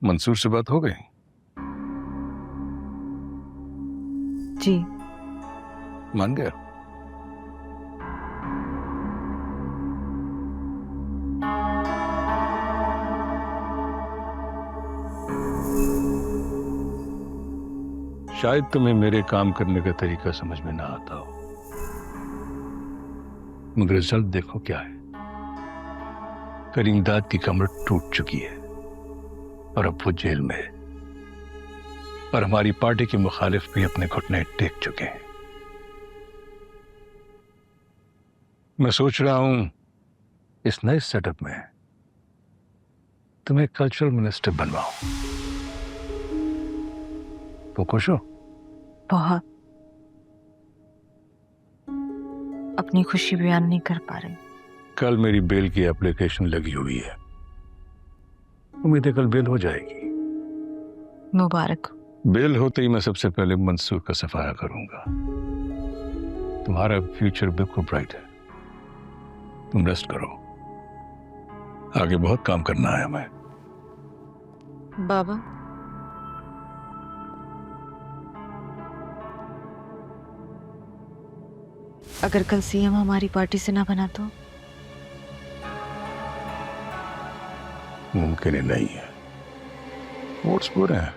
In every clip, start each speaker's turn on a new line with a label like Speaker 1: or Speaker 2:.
Speaker 1: मंसूर से बात हो गई?
Speaker 2: जी।
Speaker 1: मान गया? शायद तुम्हें मेरे काम करने का तरीका समझ में ना आता हो, मगर रिजल्ट देखो क्या है। करीमदाद की कमर टूट चुकी है और अब वो जेल में है, और हमारी पार्टी के मुखालिफ भी अपने घुटने टेक चुके हैं। मैं सोच रहा हूं इस नए सेटअप में तुम्हें कल्चरल मिनिस्टर बनवाऊं। तो खुश हो?
Speaker 2: बहुत। अपनी खुशी बयान नहीं कर पा रही।
Speaker 1: कल मेरी बेल की एप्लीकेशन लगी हुई है, उम्मीद है कल बेल हो जाएगी।
Speaker 2: मुबारक।
Speaker 1: बेल होते ही मैं सबसे पहले मंसूर का सफाया करूंगा। तुम्हारा फ्यूचर बिल्कुल ब्राइट है, तुम रेस्ट करो, आगे बहुत काम करना है हमें।
Speaker 2: बाबा, अगर कल सीएम हमारी पार्टी से ना बना तो?
Speaker 1: मुमकिन ही नहीं है, वोट्स पूरे हैं,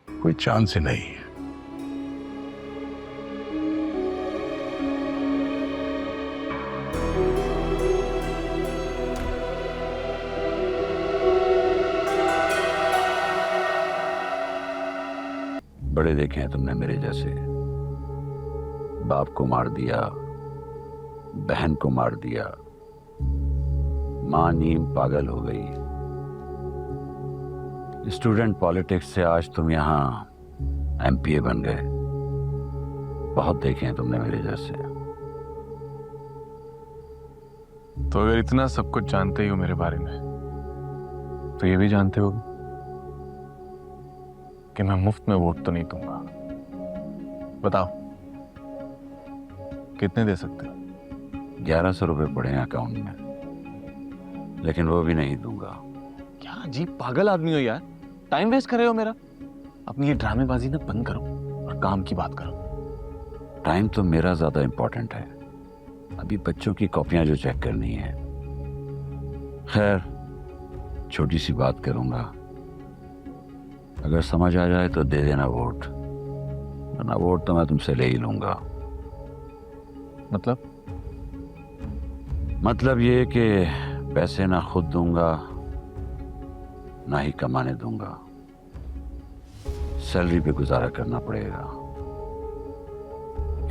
Speaker 1: कोई चांस ही नहीं है।
Speaker 3: बड़े देखे हैं तुमने मेरे जैसे, बाप को मार दिया, बहन को मार दिया, मां नीम पागल हो गई। स्टूडेंट पॉलिटिक्स से आज तुम यहां एमपीए बन गए। बहुत देखे हैं तुमने मेरे जैसे।
Speaker 4: तो अगर इतना सब कुछ जानते ही हो मेरे बारे में, तो ये भी जानते हो कि मैं मुफ्त में वोट तो नहीं दूंगा। बताओ कितने दे सकते हो?
Speaker 3: 1100 रुपए पड़े हैं अकाउंट में, लेकिन वो भी नहीं दूंगा।
Speaker 4: क्या अजीब पागल आदमी हो यार, टाइम वेस्ट कर रहे हो मेरा। अपनी ये ड्रामेबाजी ना बंद करो और काम की बात करो।
Speaker 3: टाइम तो मेरा ज्यादा इंपॉर्टेंट है, अभी बच्चों की कॉपियां जो चेक करनी है। खैर, छोटी सी बात करूंगा, अगर समझ आ जाए तो दे देना वोट, वरना वोट तो मैं तुमसे ले ही लूंगा। मतलब ये कि पैसे ना खुद दूंगा ना ही कमाने दूंगा, सैलरी पे गुजारा करना पड़ेगा।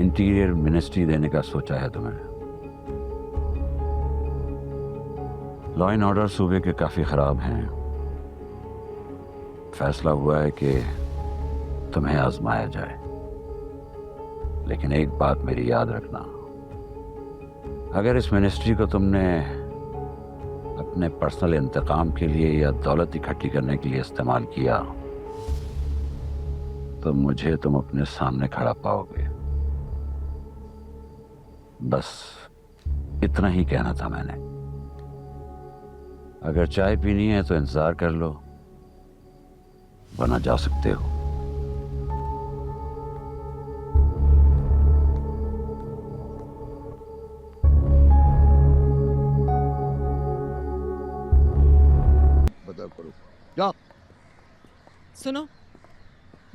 Speaker 3: इंटीरियर मिनिस्ट्री देने का सोचा है तुम्हें। लॉ एंड ऑर्डर सूबे के काफी खराब हैं, फैसला हुआ है कि तुम्हें आजमाया जाए। लेकिन एक बात मेरी याद रखना, अगर इस मिनिस्ट्री को तुमने अपने पर्सनल इंतकाम के लिए या दौलत इकट्ठी करने के लिए इस्तेमाल किया तो मुझे तुम अपने सामने खड़ा पाओगे। बस इतना ही कहना था मैंने। अगर चाय पीनी है तो इंतजार कर लो, वरना जा सकते हो।
Speaker 5: जाओ।
Speaker 6: सुनो,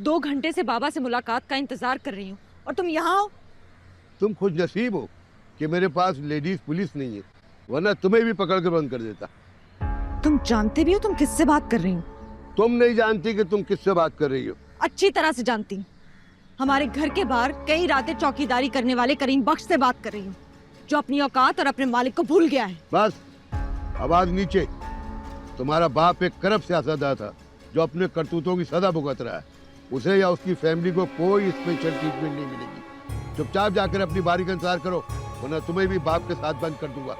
Speaker 6: 2 घंटे से बाबा से मुलाकात का इंतजार कर रही हूँ और तुम यहाँ हो।
Speaker 5: तुम खुश नसीब हो कि मेरे पास लेडीज पुलिस नहीं है, वरना तुम्हें भी पकड़ के बंद कर देता।
Speaker 6: तुम जानते भी हो तुम किससे बात कर रही हो?
Speaker 5: तुम नहीं जानती कि तुम किससे बात कर रही हो।
Speaker 6: अच्छी तरह से जानती हूँ। हमारे घर के बाहर कई रातें चौकीदारी करने वाले करीम बख्श से बात कर रही हूँ, जो अपनी औकात और अपने मालिक को भूल गया है।
Speaker 5: बस आवाज नीचे। तुम्हारा बाप एक करप्ट सियासतदान था जो अपने करतूतों की सजा भुगत रहा है। उसे या उसकी फैमिली को कोई स्पेशल ट्रीटमेंट नहीं मिलेगी। चुपचाप जाकर अपनी बारी का इंतजार करो, वरना तुम्हें भी बाप के साथ बंद कर दूंगा।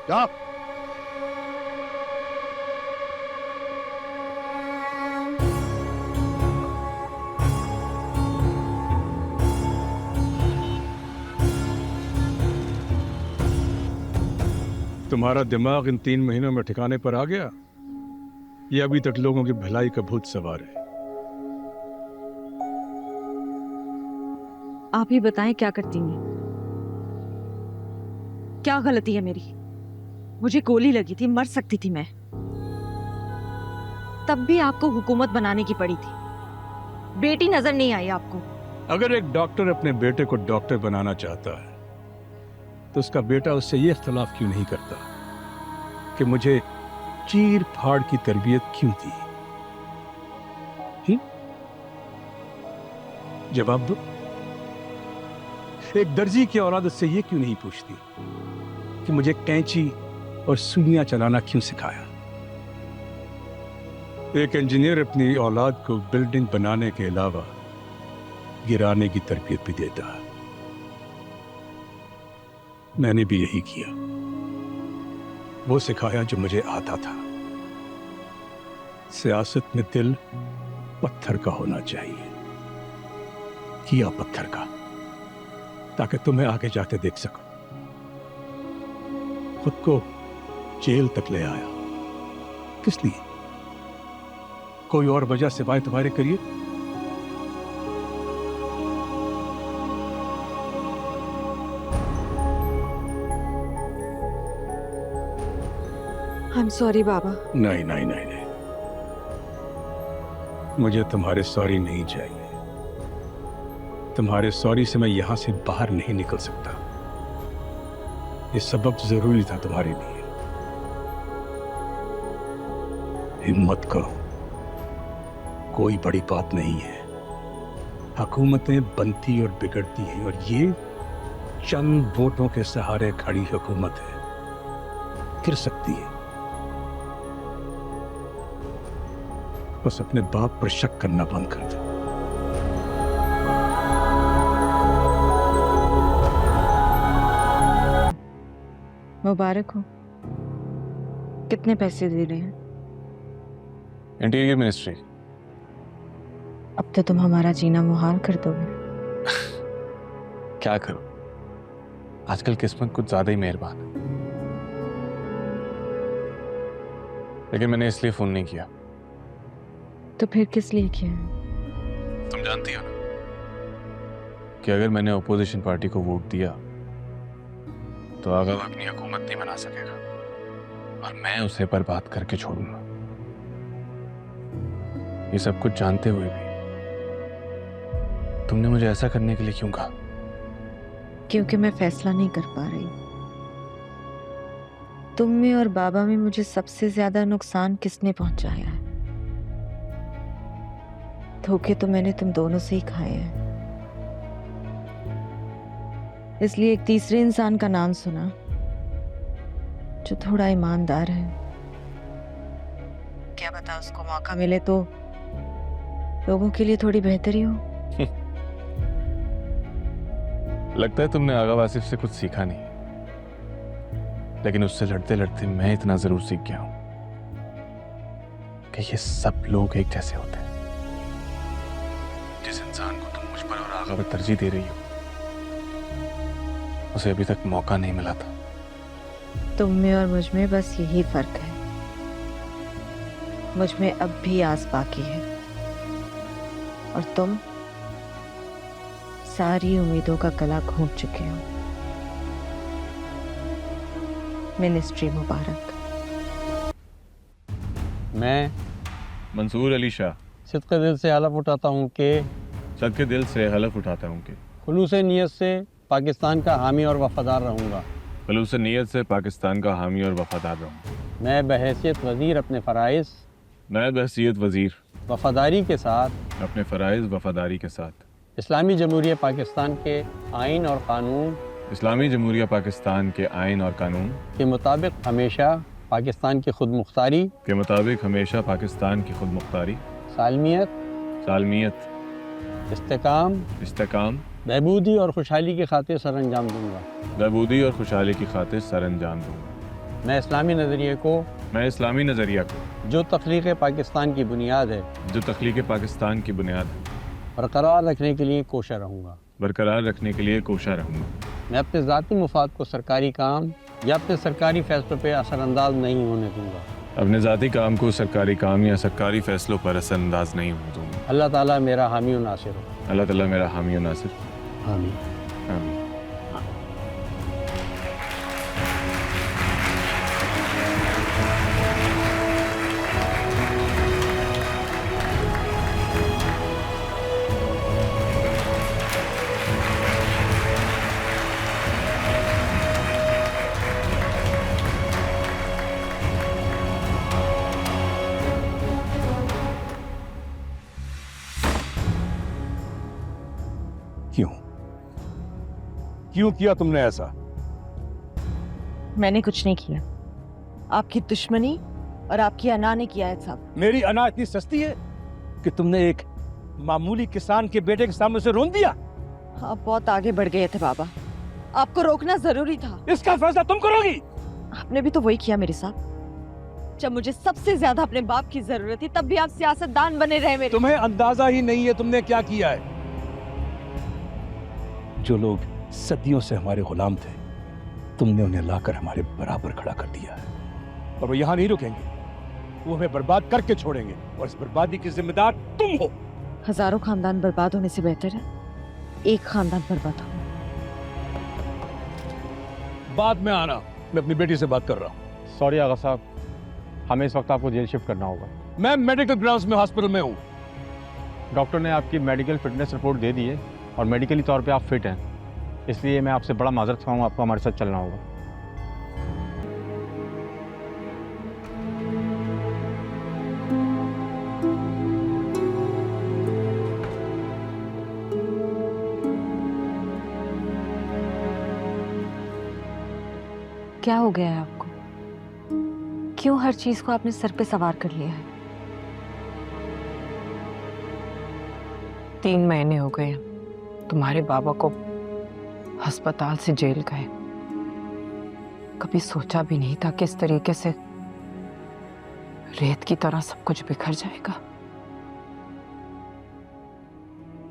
Speaker 5: जाओ।
Speaker 1: तुम्हारा दिमाग इन 3 महीनों में ठिकाने पर आ गया? ये अभी तक लोगों की भलाई का भूत सवार है।
Speaker 6: आप ही बताएं क्या करती हैं? क्या गलती है मेरी? मुझे गोली लगी थी, मर सकती थी मैं। तब भी आपको हुकूमत बनाने की पड़ी थी। बेटी नजर नहीं आई आपको।
Speaker 1: अगर एक डॉक्टर अपने बेटे को डॉक्टर बनाना चाहता है तो उसका बेटा उससे ये इख्तलाफ क्यों नहीं करता कि मुझे चीर फाड़ की तरबियत क्यों दी? जवाब दो। एक दर्जी की औलाद उससे ये क्यों नहीं पूछती कि मुझे कैंची और सुइयां चलाना क्यों सिखाया? एक इंजीनियर अपनी औलाद को बिल्डिंग बनाने के अलावा गिराने की तरबियत भी देता है। मैंने भी यही किया। वो सिखाया जो मुझे आता था। सियासत में दिल पत्थर का होना चाहिए, किया पत्थर का, ताकि तुम्हें आगे जाते देख सको। खुद को जेल तक ले आया। किस लिए? कोई और वजह सिवाय तुम्हारे करिए?
Speaker 6: आई एम सॉरी बाबा।
Speaker 1: नहीं नहीं नहीं नहीं, मुझे तुम्हारे सॉरी नहीं चाहिए। तुम्हारे सॉरी से मैं यहां से बाहर नहीं निकल सकता। ये सबक जरूरी था तुम्हारे लिए। हिम्मत करो, कोई बड़ी बात नहीं है। हुकूमतें बनती और बिगड़ती हैं और ये चंद वोटों के सहारे खड़ी हुकूमत है, गिर सकती है। बस अपने बाप पर शक करना बंद कर दो।
Speaker 2: मुबारक हो। कितने पैसे दे रहे हैं?
Speaker 4: Interior ministry.
Speaker 2: अब तो तुम हमारा जीना मुहाल कर दोगे।
Speaker 4: क्या करूं, आजकल किस्मत कुछ ज्यादा ही मेहरबान है। लेकिन मैंने इसलिए फोन नहीं किया।
Speaker 2: तो फिर किस लिए किया है?
Speaker 4: तुम जानती हो ना कि अगर मैंने अपोजिशन पार्टी को वोट दिया तो आगा वो अपनी हुकूमत नहीं बना सकेगा और मैं उसे बर्बाद करके छोड़ूंगा। ये सब कुछ जानते हुए भी तुमने मुझे ऐसा करने के लिए क्यों कहा?
Speaker 2: क्योंकि मैं फैसला नहीं कर पा रही। तुम में और बाबा में मुझे सबसे ज्यादा नुकसान किसने पहुंचाया है? धोखे तो मैंने तुम दोनों से ही खाए हैं। इसलिए एक तीसरे इंसान का नाम सुना जो थोड़ा ईमानदार है। क्या पता उसको मौका मिले तो लोगों के लिए थोड़ी बेहतरी हो।
Speaker 4: लगता है तुमने आगा वासिफ से कुछ सीखा नहीं, लेकिन उससे लड़ते लड़ते मैं इतना जरूर सीख गया हूं कि ये सब लोग एक जैसे होते हैं। जिस इंसान को तुम मुझ पर और आगा पर तरजीह दे रही हो उसे अभी तक मौका नहीं मिला था।
Speaker 2: तुम में और मुझ में बस यही फर्क है। मुझ में अब भी आस बाकी है और तुम सारी उम्मीदों का गला घोंट चुके हो। मिनिस्ट्री मुबारक।
Speaker 7: मैं
Speaker 4: मंसूर अली शाह
Speaker 7: सिद्क़ दिल से हलफ उठाता हूँ कि
Speaker 4: सदके दिल से हलफ उठाता हूँ कि
Speaker 7: खुलूस नीयत से पाकिस्तान का हामी और वफादार रहूँगा।
Speaker 4: खुलूस नीयत से पाकिस्तान का हामी और वफादार रहूँगा।
Speaker 7: मैं बहैसियत वज़ीर अपने फ़राइज़
Speaker 4: मैं बहसीयत वज़ीर
Speaker 7: वफादारी के साथ
Speaker 4: अपने फ़राइज़ वफादारी के साथ
Speaker 7: इस्लामी जमहूरिया पाकिस्तान के आइन और क़ानून
Speaker 4: इस्लामी जमहूरिया पाकिस्तान के आइन और कानून
Speaker 7: के मुताबिक हमेशा पाकिस्तान की खुद मुख्तारी,
Speaker 4: के मुताबिक हमेशा पाकिस्तान की खुद मुख्तारी,
Speaker 7: सालमियत,
Speaker 4: सालमियत,
Speaker 7: इस्तेकाम,
Speaker 4: इस्तेकाम,
Speaker 7: बहबूदी और खुशहाली की खातिर सर अंजाम दूँगा।
Speaker 4: बहबूदी और खुशहाली की खातिर सर अंजाम दूँगा।
Speaker 7: मैं इस्लामी नज़रिए को,
Speaker 4: मैं इस्लामी नज़रिया को
Speaker 7: जो तख्लीक़ पाकिस्तान की बुनियाद है,
Speaker 4: जो तख्लीक़ पाकिस्तान की बुनियाद है,
Speaker 7: बरकरार रखने के लिए कोशा रहूँगा।
Speaker 4: बरकरार रखने के लिए कोशा रहूँगा।
Speaker 7: मैं अपने ज़ाती मुफाद को सरकारी काम या अपने सरकारी फैसलों पर असरअंदाज नहीं होने दूँगा।
Speaker 4: अपने ज़ाती काम को सरकारी काम या सरकारी फैसलों पर असरअंदाज नहीं होने दूंगा।
Speaker 7: अल्लाह ताला मेरा हामी और नासिर हो।
Speaker 4: अल्लाह ताला मेरा हामी और नासिर।
Speaker 7: आमीन।
Speaker 4: आमीन।
Speaker 1: क्यों किया तुमने ऐसा?
Speaker 2: मैंने कुछ नहीं किया, आपकी दुश्मनी और आपकी अना ने किया है सब।
Speaker 1: मेरी अना इतनी सस्ती है कि तुमने एक मामूली किसान के बेटे के सामने से रोन दिया?
Speaker 2: आप बहुत आगे बढ़ गए थे बाबा, आपको रोकना जरूरी था।
Speaker 1: इसका फैसला तुम करोगी?
Speaker 2: आपने भी तो वही किया मेरे साथ। जब मुझे सबसे ज्यादा अपने बाप की जरूरत थी, तब भी आप सियासतदान बने रहे मेरे।
Speaker 1: तुम्हें अंदाजा ही नहीं है तुमने क्या किया है। जो लोग सदियों से हमारे गुलाम थे, तुमने उन्हें लाकर हमारे बराबर खड़ा कर दिया है। और वो यहाँ नहीं रुकेंगे, वो हमें बर्बाद करके छोड़ेंगे, और इस बर्बादी की जिम्मेदार तुम हो।
Speaker 2: हजारों खानदान बर्बाद होने से बेहतर है एक खानदान बर्बाद हो।
Speaker 1: बाद में आना, मैं अपनी बेटी से बात कर रहा हूँ।
Speaker 7: सॉरी आगा साहब, हमें इस वक्त आपको जेल शिफ्ट करना होगा।
Speaker 1: मैं मेडिकल ग्राउंड्स में हॉस्पिटल में हूँ।
Speaker 7: डॉक्टर ने आपकी मेडिकल फिटनेस रिपोर्ट दे दी है और मेडिकली तौर पे आप फिट हैं, इसलिए मैं आपसे बड़ा माजरत चाहूँगा, आपको हमारे साथ चलना होगा।
Speaker 2: क्या हो गया है आपको? क्यों हर चीज को आपने सर पे सवार कर लिया है?
Speaker 8: 3 महीने हो गए तुम्हारे बाबा को अस्पताल से जेल गए। कभी सोचा भी नहीं था कि इस तरीके से रेत की तरह सब कुछ बिखर जाएगा।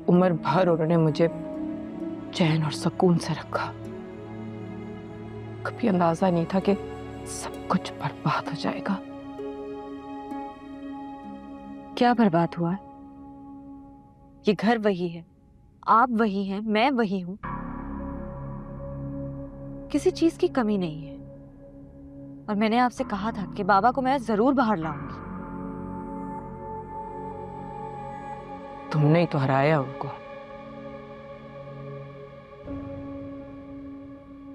Speaker 8: उम्र भर उन्होंने मुझे चैन और सुकून से रखा। कभी अंदाजा नहीं था कि सब कुछ बर्बाद हो जाएगा।
Speaker 2: क्या बर्बाद हुआ है? ये घर वही है, आप वही हैं, मैं वही हूं। किसी चीज की कमी नहीं है। और मैंने आपसे कहा था कि बाबा को मैं जरूर बाहर लाऊंगी।
Speaker 8: तुमने ही तो हराया उनको।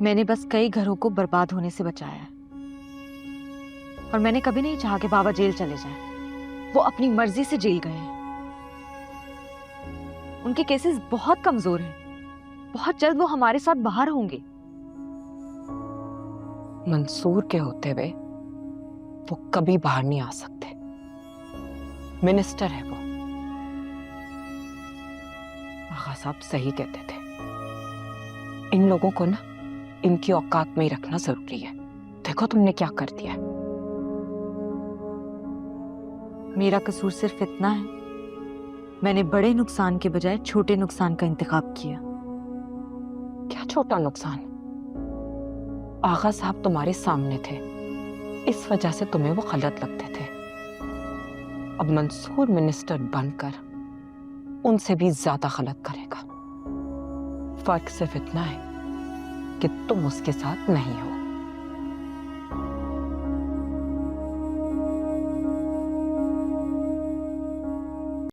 Speaker 2: मैंने बस कई घरों को बर्बाद होने से बचाया है। और मैंने कभी नहीं चाहा कि बाबा जेल चले जाएं। वो अपनी मर्जी से जेल गए हैं। उनके केसेस बहुत कमजोर हैं। बहुत जल्द वो हमारे साथ बाहर होंगे।
Speaker 8: मंसूर के होते हुए वो कभी बाहर नहीं आ सकते। मिनिस्टर है वो। आगा साहब सही कहते थे, इन लोगों को ना इनकी औकात में ही रखना जरूरी है। देखो तुमने क्या कर दिया।
Speaker 2: मेरा कसूर सिर्फ इतना है, मैंने बड़े नुकसान के बजाय छोटे नुकसान का इंतखाब किया।
Speaker 8: क्या छोटा नुकसान? आगा साहब तुम्हारे सामने थे, इस वजह से तुम्हें वो गलत लगते थे। अब मंसूर मिनिस्टर बनकर उनसे भी ज्यादा गलत करेगा। फर्क सिर्फ इतना है कि तुम उसके साथ नहीं हो।